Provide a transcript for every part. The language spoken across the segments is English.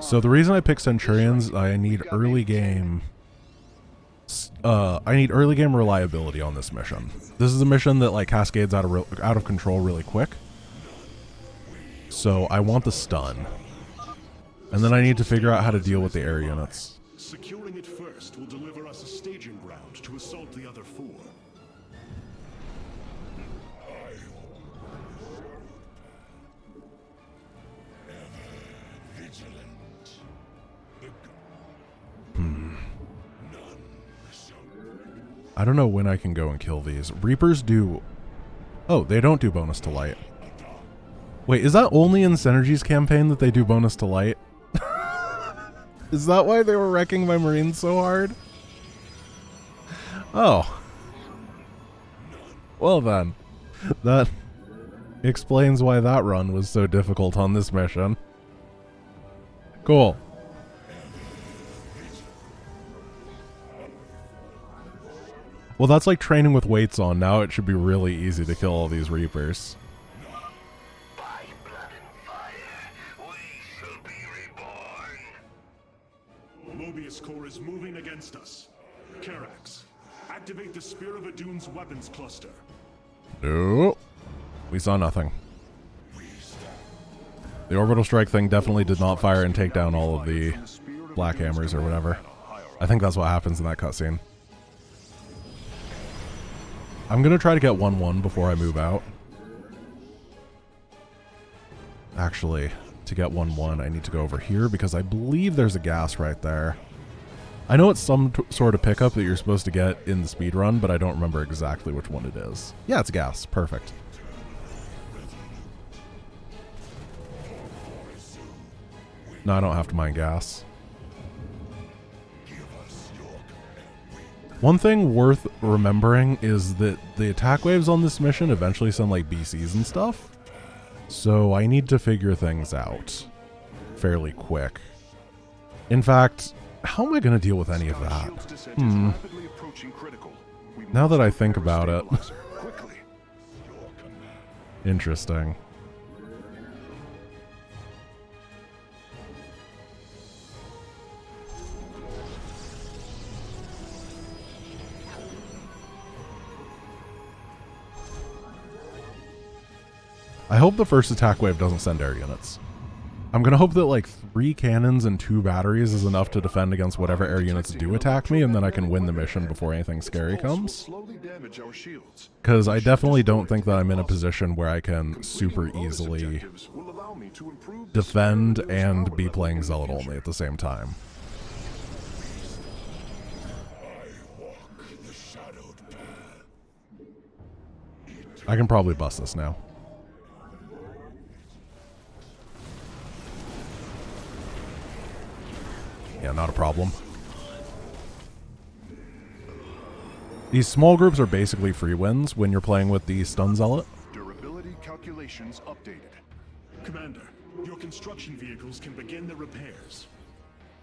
So the reason I pick Centurions, I need early game. I need early game reliability on this mission. This is a mission that like cascades out of control really quick. So I want the stun, and then I need to figure out how to deal with the air units. Securing it first will deliver us a staging ground to assault the other four. I don't know when I can go and kill these. Reapers do... Oh, they don't do bonus to light. Wait, is that only in Synergy's campaign that they do bonus to light? Is that why they were wrecking my Marines so hard? Oh. Well then. That explains why that run was so difficult on this mission. Cool. Well, that's like training with weights on. Now it should be really easy to kill all these Reapers. By blood and fire, we shall be reborn. Mobius Corps is moving against us. Karax, activate the Spear of Adun's weapons cluster. No. We saw nothing. The orbital strike thing definitely did not fire and take down all of the black hammers or whatever. I think that's what happens in that cutscene. I'm going to try to get 1-1 before I move out. Actually, to get 1-1, I need to go over here because I believe there's a gas right there. I know it's some sort of pickup that you're supposed to get in the speedrun, but I don't remember exactly which one it is. Yeah, it's a gas. Perfect. No, I don't have to mine gas. One thing worth remembering is that the attack waves on this mission eventually send like BCs and stuff. So I need to figure things out fairly quick. In fact, how am I going to deal with any of that? Now that I think about it. Interesting. I hope the first attack wave doesn't send air units. I'm going to hope that like 3 cannons and 2 batteries is enough to defend against whatever air units do attack me, and then I can win the mission before anything scary comes. Because I definitely don't think that I'm in a position where I can super easily defend and be playing Zealot only at the same time. I can probably bust this now. Yeah, not a problem. These small groups are basically free wins when you're playing with the Stun Zealot. Durability calculations updated. Commander, your construction vehicles can begin the repairs.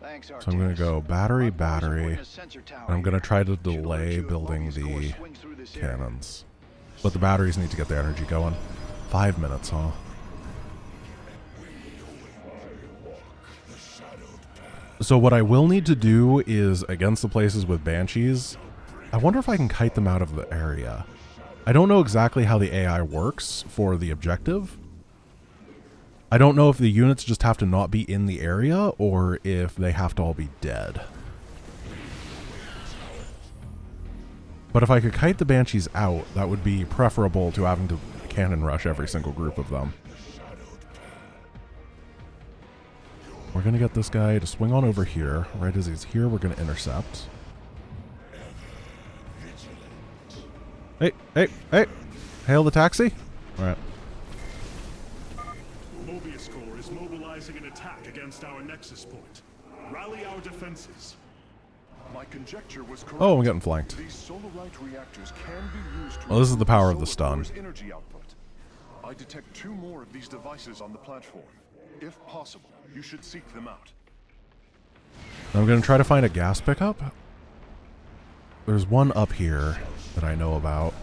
Thanks, So I'm going to go battery, battery. And I'm going to try to delay building the cannons. But the batteries need to get the energy going. 5 minutes, huh? So what I will need to do is, against the places with Banshees, I wonder if I can kite them out of the area. I don't know exactly how the AI works for the objective. I don't know if the units just have to not be in the area, or if they have to all be dead. But if I could kite the Banshees out, that would be preferable to having to cannon rush every single group of them. We're going to get this guy to swing on over here. Right as he's here, we're going to intercept. Hey, hey, hey! Hail the taxi? Alright. Mobius Corps is mobilizing an attack against our nexus point. Rally our defenses. My conjecture was correct. Oh, I'm getting flanked. These solarite reactors can be used to well, this is the power of the stun. energy output. I detect 2 more of these devices on the platform. If possible, you should seek them out. I'm going to try to find a gas pickup. There's one up here that I know about,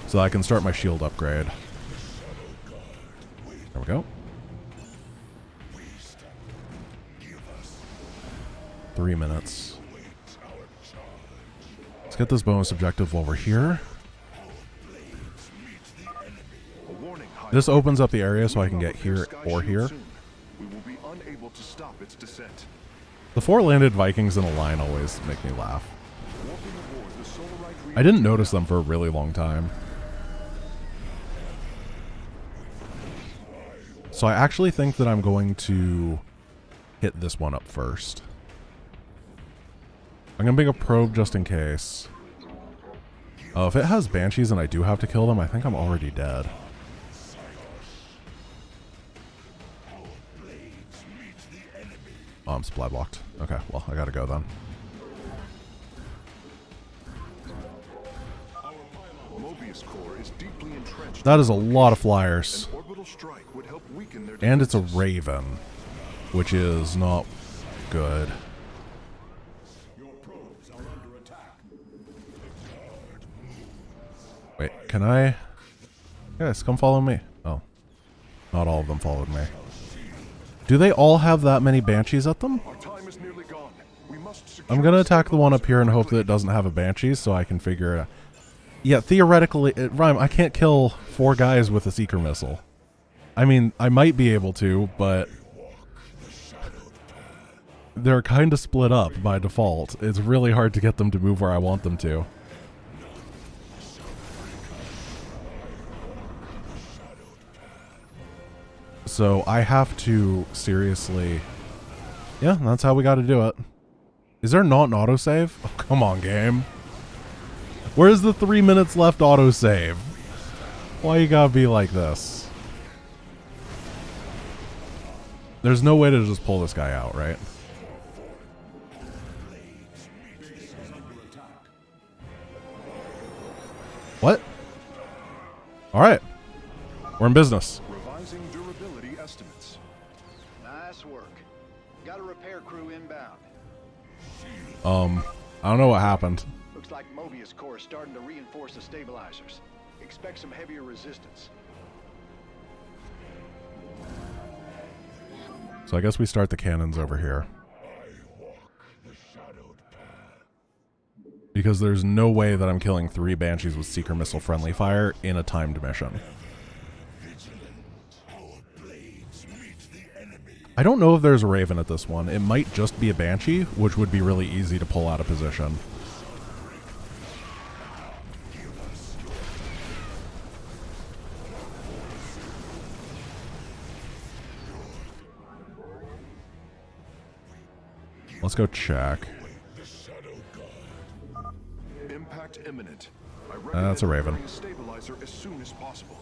so I can start my shield upgrade. There we go. 3 minutes. Let's get this bonus objective while we're here. This opens up the area so I can get here or here. We will be unable to stop its descent. The 4 landed Vikings in a line always make me laugh. I didn't notice them for a really long time. So I actually think that I'm going to hit this one up first. I'm going to make a probe just in case. Oh, if it has Banshees and I do have to kill them, I think I'm already dead. Oh, I'm supply blocked. Okay, well, I gotta go then. That is a lot of flyers. And it's a Raven, which is not good. Wait, can I? Guys, come follow me. Oh, not all of them followed me. Do they all have that many Banshees at them? I'm gonna attack the one up here and hope that it doesn't have a Banshee so I can figure it out. Yeah, theoretically, Rhyme, I can't kill 4 guys with a Seeker Missile. I mean, I might be able to, but they're kind of split up by default. It's really hard to get them to move where I want them to. So I have to seriously... Yeah, that's how we got to do it. Is there not an autosave? Oh, come on, game. Where's the 3 minutes left autosave? Why you gotta be like this? There's no way to just pull this guy out, right? What? Alright. We're in business. Revising durability estimates. Nice work. Got a repair crew inbound. I don't know what happened. Looks like Mobius Core is starting to reinforce the stabilizers. Expect some heavier resistance. So I guess we start the cannons over here. Because there's no way that I'm killing 3 Banshees with Seeker Missile friendly fire in a timed mission. I don't know if there's a Raven at this one. It might just be a Banshee, which would be really easy to pull out of position. Let's go check. Impact imminent. That's a Raven. Stabilizer as soon as possible.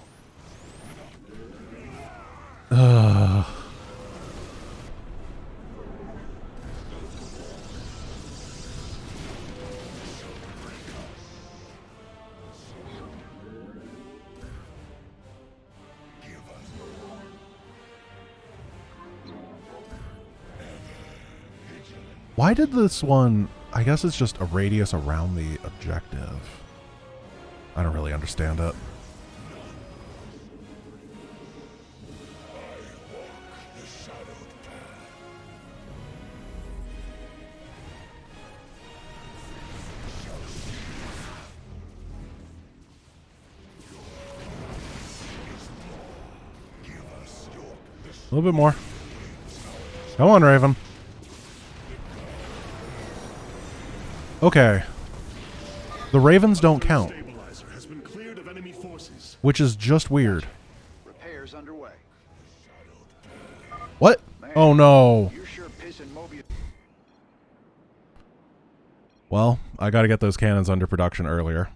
Why did this one... I guess it's just a radius around the objective. I don't really understand it. A little bit more. Come on, Raven. Okay. The Ravens don't count. Which is just weird. Repairs underway. What? Man, oh no. You're sure pissing Mobius. Well, I gotta get those cannons under production earlier.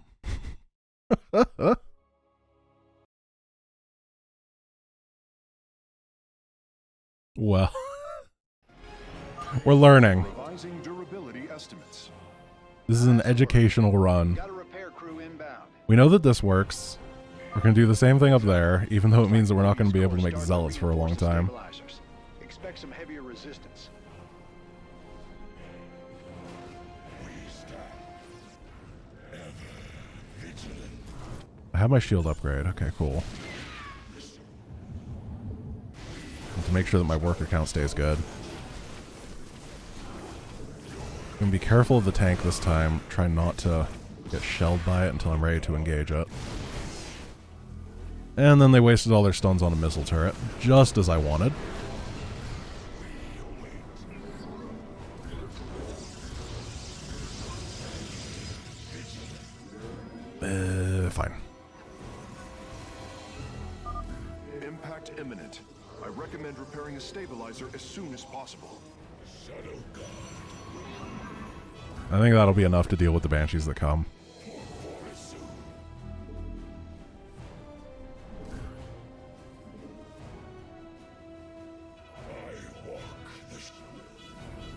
Well. We're learning. Revising durability estimates. This is an educational run. Got a repair crew inbound. We know that this works. We're going to do the same thing up there, even though it means that we're not going to be able to make Zealots for a long time. Expect some heavier resistance. I have my shield upgrade. Okay, cool. And to make sure that my worker count stays good. I'm gonna be careful of the tank this time. Try not to get shelled by it until I'm ready to engage it. And then they wasted all their stuns on a missile turret, just as I wanted. Fine. Impact imminent. I recommend repairing a stabilizer as soon as possible. I think that'll be enough to deal with the Banshees that come.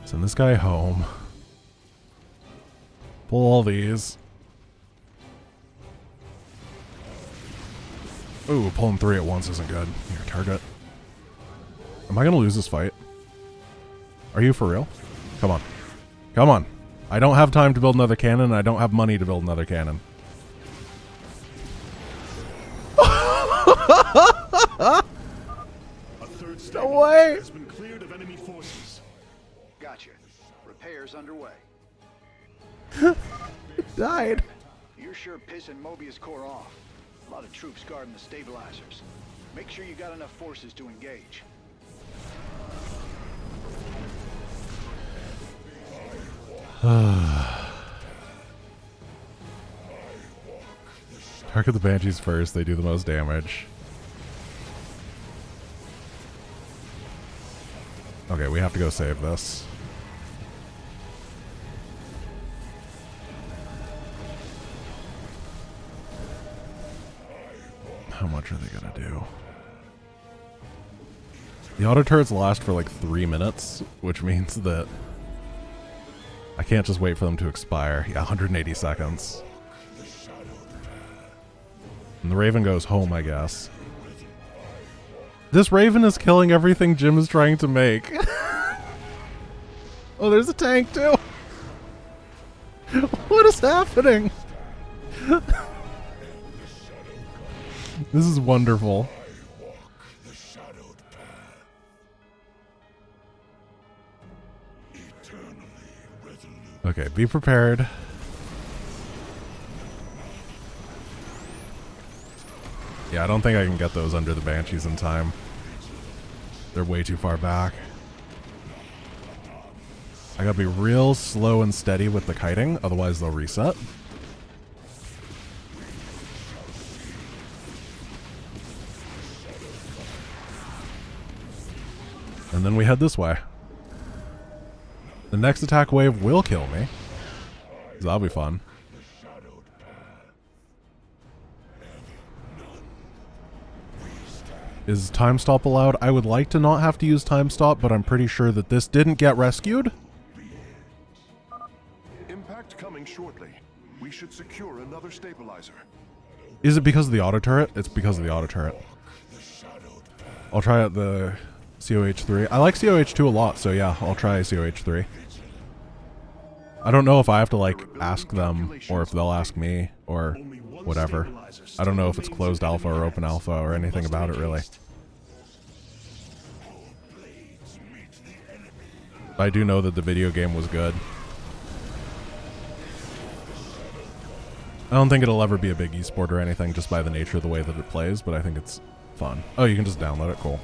Send this guy home. Pull all these. Ooh, pulling 3 at once isn't good. Here, target. Am I gonna lose this fight? Are you for real? Come on. Come on. I don't have time to build another cannon, and I don't have money to build another cannon. A third No way! has been cleared of enemy forces. Gotcha. Repairs underway. It died. You're sure pissing Mobius Core off. A lot of troops guarding the stabilizers. Make sure you got enough forces to engage. Target the Banshees first, they do the most damage. Okay, we have to go save this. How much are they gonna do? The auto turrets last for like 3 minutes, which means that I can't just wait for them to expire. Yeah, 180 seconds. And the Raven goes home, I guess. This Raven is killing everything Jim is trying to make. Oh, there's a tank too. What is happening? This is wonderful. Okay, be prepared. Yeah, I don't think I can get those under the Banshees in time. They're way too far back. I gotta be real slow and steady with the kiting, otherwise they'll reset. And then we head this way. The next attack wave will kill me. So that'll be fun. Is time stop allowed? I would like to not have to use time stop, but I'm pretty sure that this didn't get rescued. Impact coming shortly. We should secure another stabilizer. Is it because of the auto turret? It's because of the auto turret. I'll try out the COH3. I like COH2 a lot, so yeah, I'll try COH3. I don't know if I have to, like, ask them, or if they'll ask me, or whatever. I don't know if it's closed alpha or open alpha or anything about it, really. I do know that the video game was good. I don't think it'll ever be a big esport or anything, just by the nature of the way that it plays, but I think it's fun. Oh, you can just download it? Cool.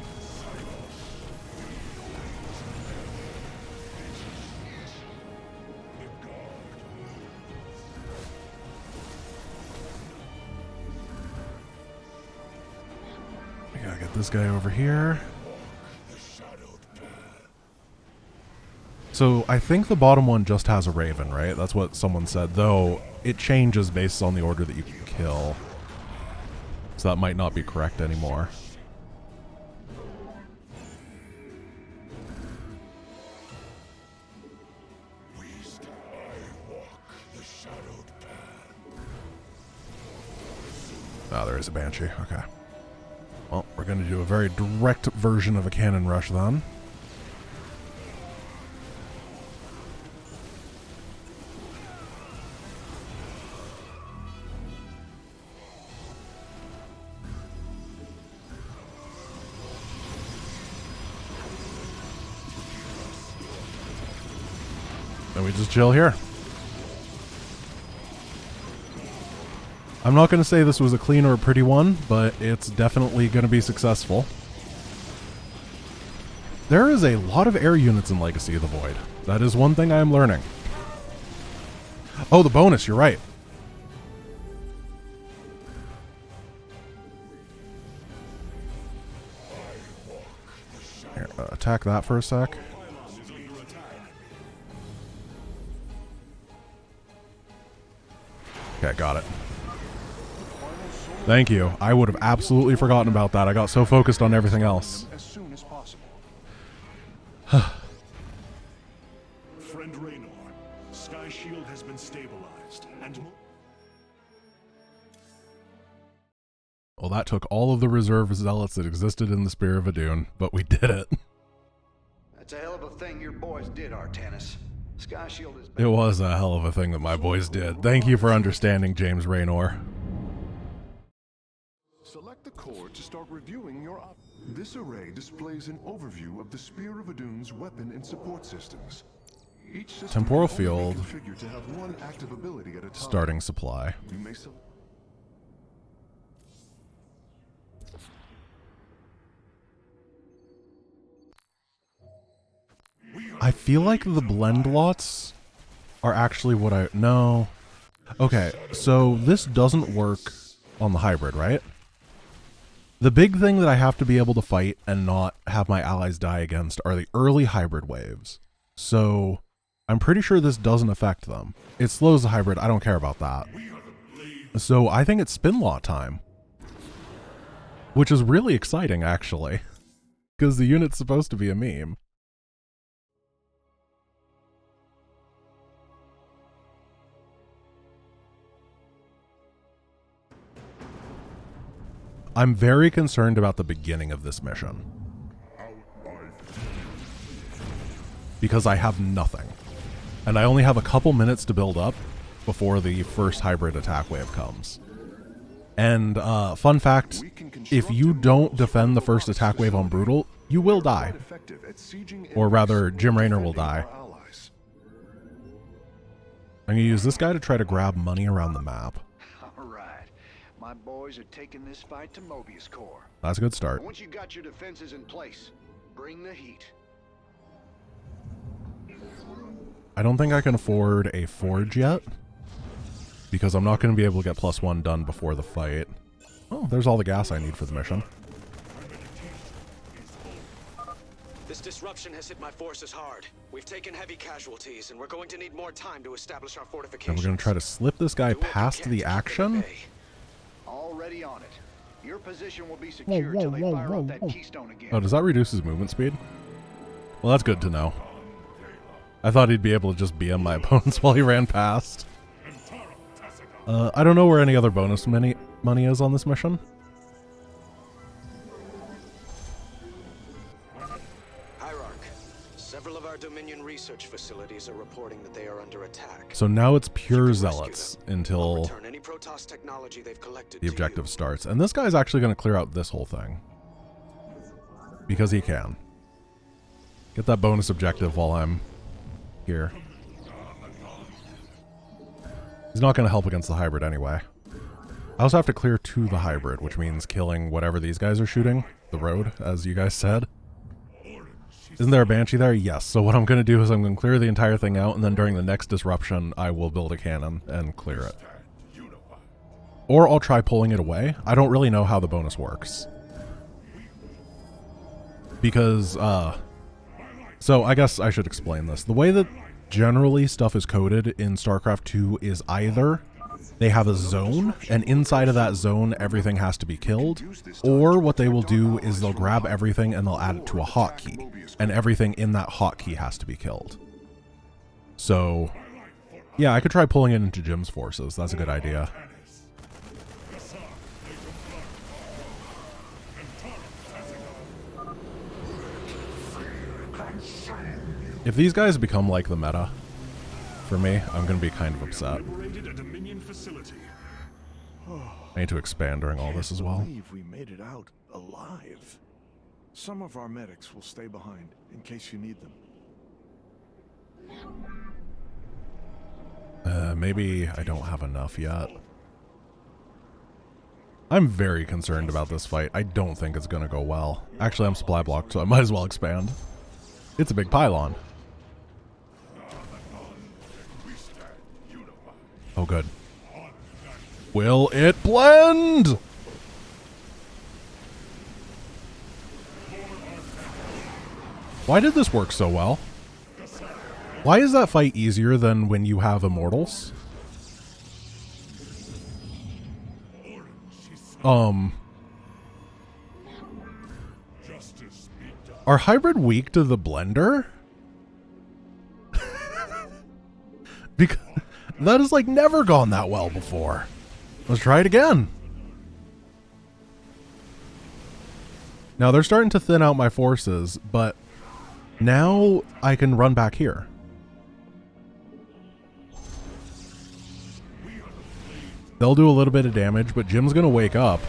We gotta get this guy over here. So I think the bottom one just has a Raven, right? That's what someone said, though it changes based on the order that you can kill. So that might not be correct anymore. Oh, there is a Banshee. Okay. Well, we're going to do a very direct version of a cannon rush then. And we just chill here. I'm not going to say this was a clean or a pretty one, but it's definitely going to be successful. There is a lot of air units in Legacy of the Void. That is one thing I am learning. Oh, the bonus, you're right. Here, attack that for a sec. Okay, got it. Thank you. I would have absolutely forgotten about that. I got so focused on everything else. As soon as possible. Friend Raynor, Sky Shield has been stabilized, and Well, that took all of the reserve zealots that existed in the Spear of Adun, but we did it. That's a hell of a thing your boys did, Artanis. Sky Shield is It was a hell of a thing that my boys did. Thank you for understanding, James Raynor. select the core to start reviewing your This array displays an overview of the Spear of Adun's weapon and support systems. Each system Temporal can only field. be configured to have one active ability at a time. Starting supply. You may I feel like the blend lots are actually what I... No. Okay, so this doesn't work on the hybrid, right? The big thing that I have to be able to fight and not have my allies die against are the early hybrid waves. So I'm pretty sure this doesn't affect them. It slows the hybrid. I don't care about that. So I think it's spin lot time. Which is really exciting, actually. Because the unit's supposed to be a meme. I'm very concerned about the beginning of this mission. Because I have nothing. And I only have a couple minutes to build up before the first hybrid attack wave comes. And fun fact, if you don't defend the first attack wave on Brutal, you will die. Or rather, Jim Raynor will die. I'm going to use this guy to try to grab money around the map. My boys are taking this fight to Mobius Core. That's a good start. Once you got your defenses in place, bring the heat. I don't think I can afford a forge yet, because I'm not going to be able to get +1 done before the fight. Oh, there's all the gas I need for the mission. This disruption has hit my forces hard. We've taken heavy casualties, and we're going to need more time to establish our fortifications. And we're going to try to slip this guy past the action. Already on it. Your position will be secure till they fire up that keystone again. Oh, does that reduce his movement speed? Well, that's good to know. I thought he'd be able to just BM my opponents while he ran past. I don't know where any other bonus money is on this mission. Hierarch, several of our Dominion research facilities are reporting that they are under attack. So now it's pure Zealots until any Protoss technology they've collected the objective starts. And this guy's actually going to clear out this whole thing. Because he can. Get that bonus objective while I'm here. He's not going to help against the hybrid anyway. I also have to clear to the hybrid, which means killing whatever these guys are shooting. The road, as you guys said. Isn't there a Banshee there? Yes. So what I'm going to do is I'm going to clear the entire thing out, and then during the next disruption, I will build a cannon and clear it. Or I'll try pulling it away. I don't really know how the bonus works. Because, so I guess I should explain this. The way that generally stuff is coded in StarCraft 2 is either they have a zone, and inside of that zone everything has to be killed, or what they will do is they'll grab everything and they'll add it to a hotkey, and everything in that hotkey has to be killed. So, yeah, I could try pulling it into Jim's forces. That's a good idea. If these guys become like the meta, for me, I'm going to be kind of upset. I need to expand during all this as well. I believe we made it out alive. Some of our medics will stay behind in case you need them. Maybe I don't have enough yet. I'm very concerned about this fight. I don't think it's going to go well. Actually, I'm supply blocked, so I might as well expand. It's a big pylon. Oh, good. Will it blend? Why did this work so well? Why is that fight easier than when you have immortals? Are hybrid weak to the blender? Because that has like never gone that well before. Let's try it again. Now they're starting to thin out my forces, but now I can run back here. They'll do a little bit of damage, but Jim's gonna wake up.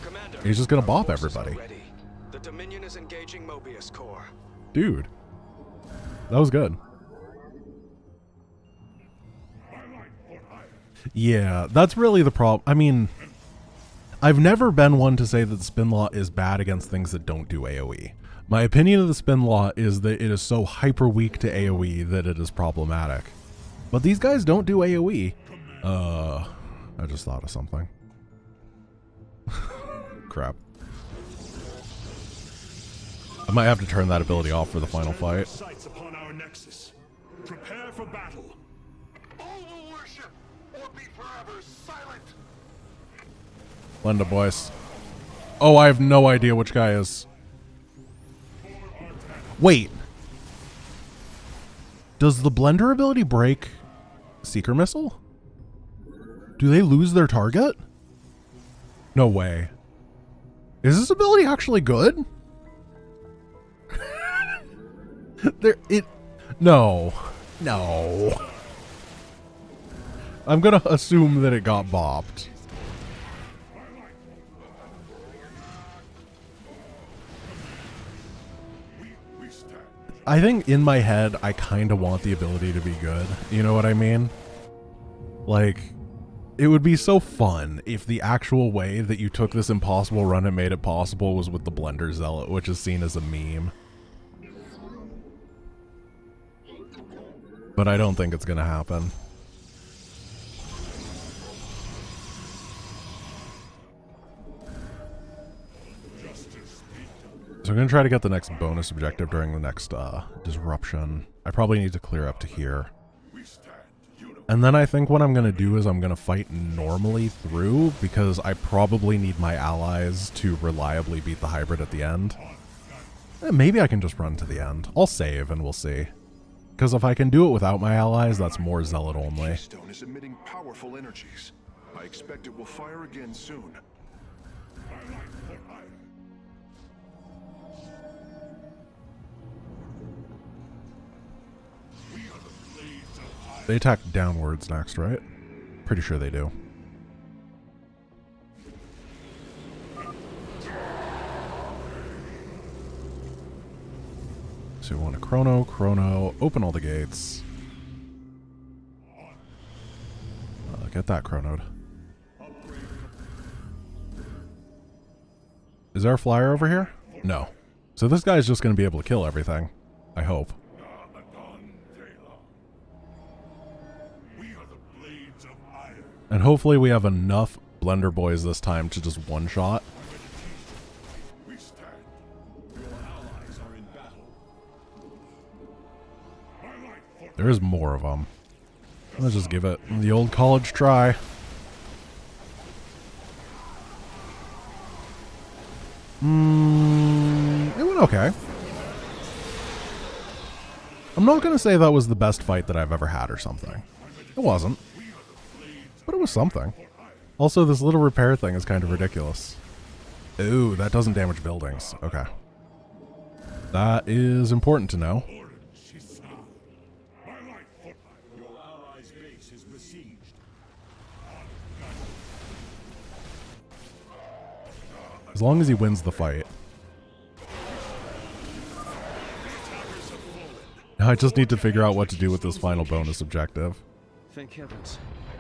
Commander, He's just gonna bop everybody. The Dominion is engaging Mobius Core. Dude, that was good. Yeah, that's really the problem. I mean, I've never been one to say that the spin law is bad against things that don't do AoE. My opinion of the spin law is that it is so hyper weak to AoE that it is problematic. But these guys don't do AoE. I just thought of something. Crap. I might have to turn that ability off for the final fight. Sights upon our nexus. Prepare for battle. All will worship or be forever silent. Lenda boys. Oh, I have no idea which guy is. Wait. Does the blender ability break Seeker Missile? Do they lose their target? No way. Is this ability actually good? No. I'm gonna assume that it got bopped. I think in my head, I kind of want the ability to be good. You know what I mean? Like, it would be so fun if the actual way that you took this impossible run and made it possible was with the Blender Zealot, which is seen as a meme. But I don't think it's going to happen. So I'm going to try to get the next bonus objective during the next disruption. I probably need to clear up to here. And then I think what I'm going to do is I'm going to fight normally through, because I probably need my allies to reliably beat the hybrid at the end. Maybe I can just run to the end. I'll save and we'll see. Because if I can do it without my allies, that's more Zealot only. The stone is emitting powerful energies. I expect it will fire again soon. They attack downwards next, right? Pretty sure they do. So we want a chrono, open all the gates. Get that chronoed. Is there a flyer over here? No. So this guy's just going to be able to kill everything. I hope. And hopefully we have enough Blender Boys this time to just one-shot. There is more of them. Let's just give it the old college try. It went okay. I'm not going to say that was the best fight that I've ever had or something. It wasn't. But it was something. Also, this little repair thing is kind of ridiculous. Ooh, that doesn't damage buildings. Okay. That is important to know. As long as he wins the fight. Now I just need to figure out what to do with this final bonus objective. Thank heavens.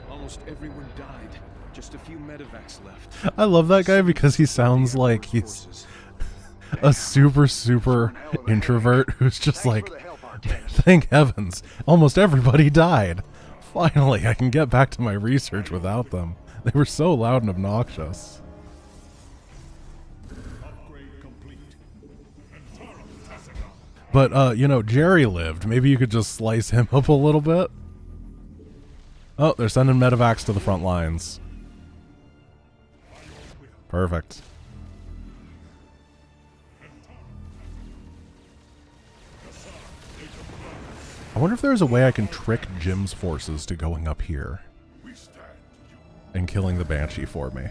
Almost everyone died. Just a few medevacs left. I love that guy because he sounds like he's a super introvert who's just like, thank heavens, almost everybody died. Finally, I can get back to my research without them. They were so loud and obnoxious. But, you know, Jerry lived. Maybe you could just slice him up a little bit. Oh, they're sending medevacs to the front lines. Perfect. I wonder if there's a way I can trick Jim's forces to going up here and killing the Banshee for me.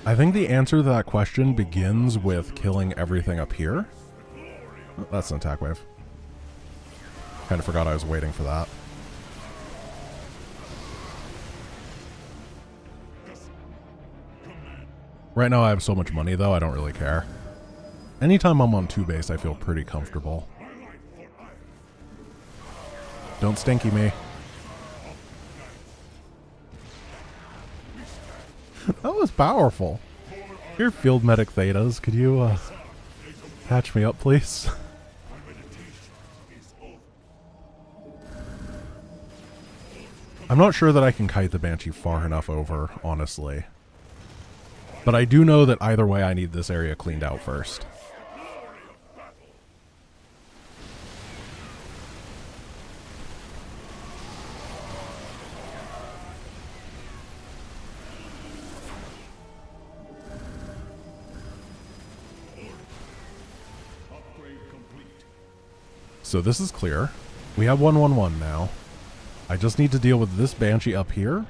I think the answer to that question begins with killing everything up here. Oh, that's an attack wave. Kind of forgot I was waiting for that. Right now I have so much money though, I don't really care. Anytime I'm on 2 base, I feel pretty comfortable. Don't stinky me. That was powerful. Here, Field Medic Thetas, could you patch me up, please? I'm not sure that I can kite the Banshee far enough over, honestly. But I do know that either way I need this area cleaned out first. So this is clear. We have 111 now. I just need to deal with this Banshee up here.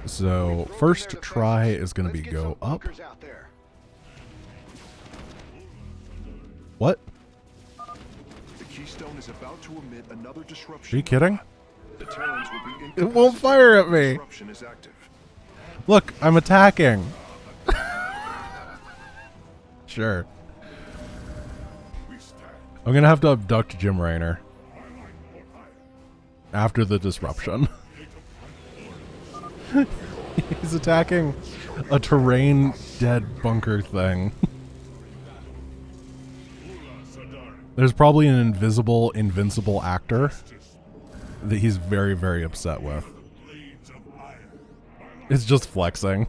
So first try is going to be go up. What? The keystone is about to emit another disruption. Are you kidding? Deterrence will be It won't fire at me. Disruption is active. Look, I'm attacking. Sure. I'm going to have to abduct Jim Raynor after the disruption. He's attacking a terrain dead bunker thing. There's probably an invincible actor that he's very upset with. It's just flexing.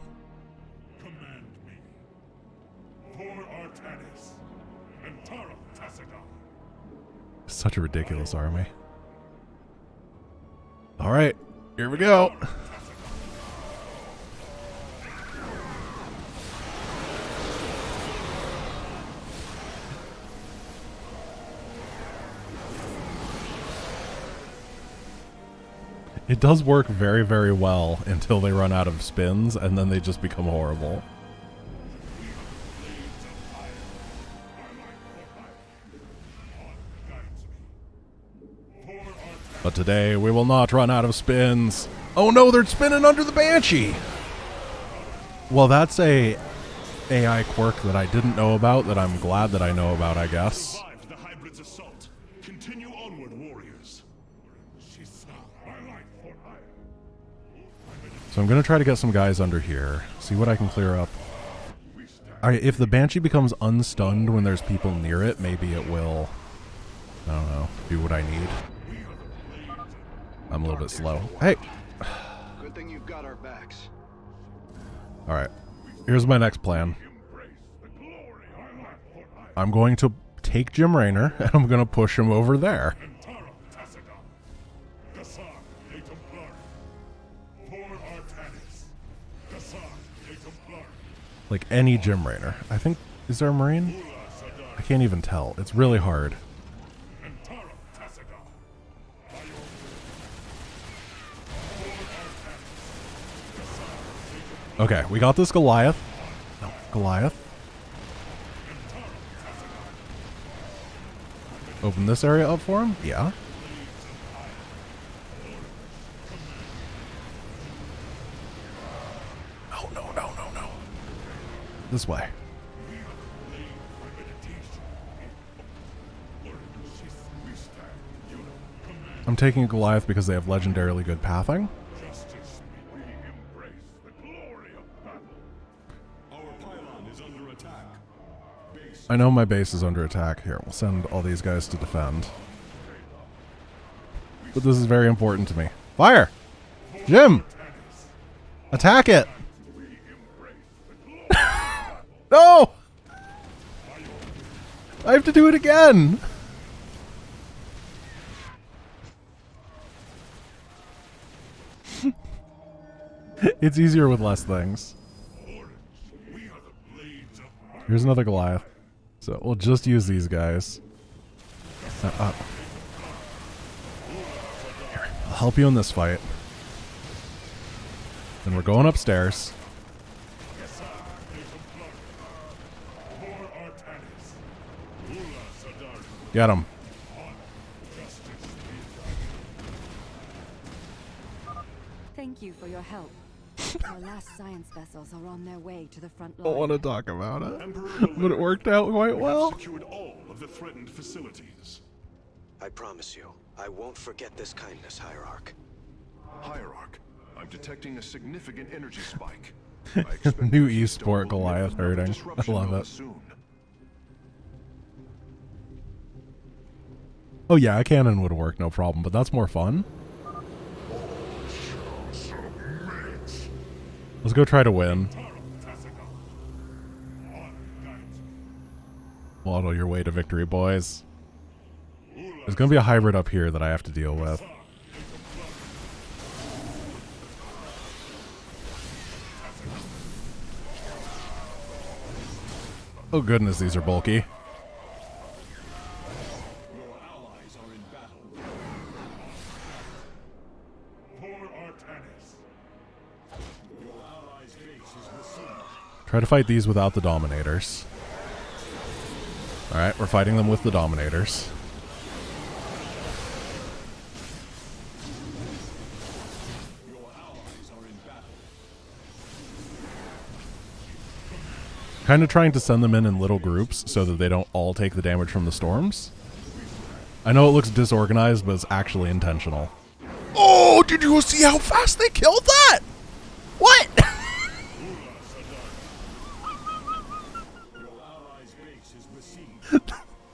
Such a ridiculous army. Alright, here we go. It does work very well until they run out of spins, and then they just become horrible. But today, we will not run out of spins. Oh no, they're spinning under the Banshee! Well, that's a AI quirk that I didn't know about that I'm glad that I know about, I guess. The hybrid's assault. Continue onward, warriors. So I'm going to try to get some guys under here. See what I can clear up. If the Banshee becomes unstunned when there's people near it, maybe it will, I don't know, do what I need. I'm a little bit slow. Hey! Good thing you've got our backs. Alright. Here's my next plan. I'm going to take Jim Raynor, and I'm going to push him over there. Like any Jim Raynor. I think, is there a Marine? I can't even tell. It's really hard. Okay, we got this Goliath. No, Goliath. Open this area up for him? Yeah. No. This way. I'm taking a Goliath because they have legendarily good pathing. Justice, we embrace the glory of battle. Our pylon is under attack. Base I know my base is under attack. Here, we'll send all these guys to defend. But this is very important to me. Fire! Jim! Attack it! No! I have to do it again! It's easier with less things. Here's another Goliath. So we'll just use these guys. Here, I'll help you in this fight. Then we're going upstairs. Get him. Thank you for your help. Our last science vessels are on their way to the front Don't want line. to talk about it, Emperor but it worked out quite well. secured all of the threatened facilities. I promise you, I won't forget this kindness, Hierarch. Hierarch, I'm detecting a significant energy spike. I expect New the esport system will Goliath witness another herding. I disruption love on it. us soon. Oh yeah, a cannon would work, no problem, but that's more fun. Let's go try to win. Waddle your way to victory, boys. There's gonna be a hybrid up here that I have to deal with. Oh goodness, these are bulky. Try to fight these without the Dominators. Alright, we're fighting them with the Dominators. Kind of trying to send them in little groups so that they don't all take the damage from the storms. I know it looks disorganized, but it's actually intentional. Oh, did you see how fast they killed that? What?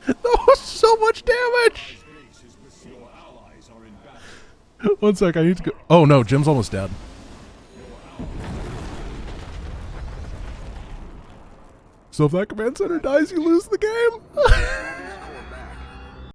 That was so much damage! One sec, I need to go. Oh no, Jim's almost dead. So if that command center dies, you lose the game?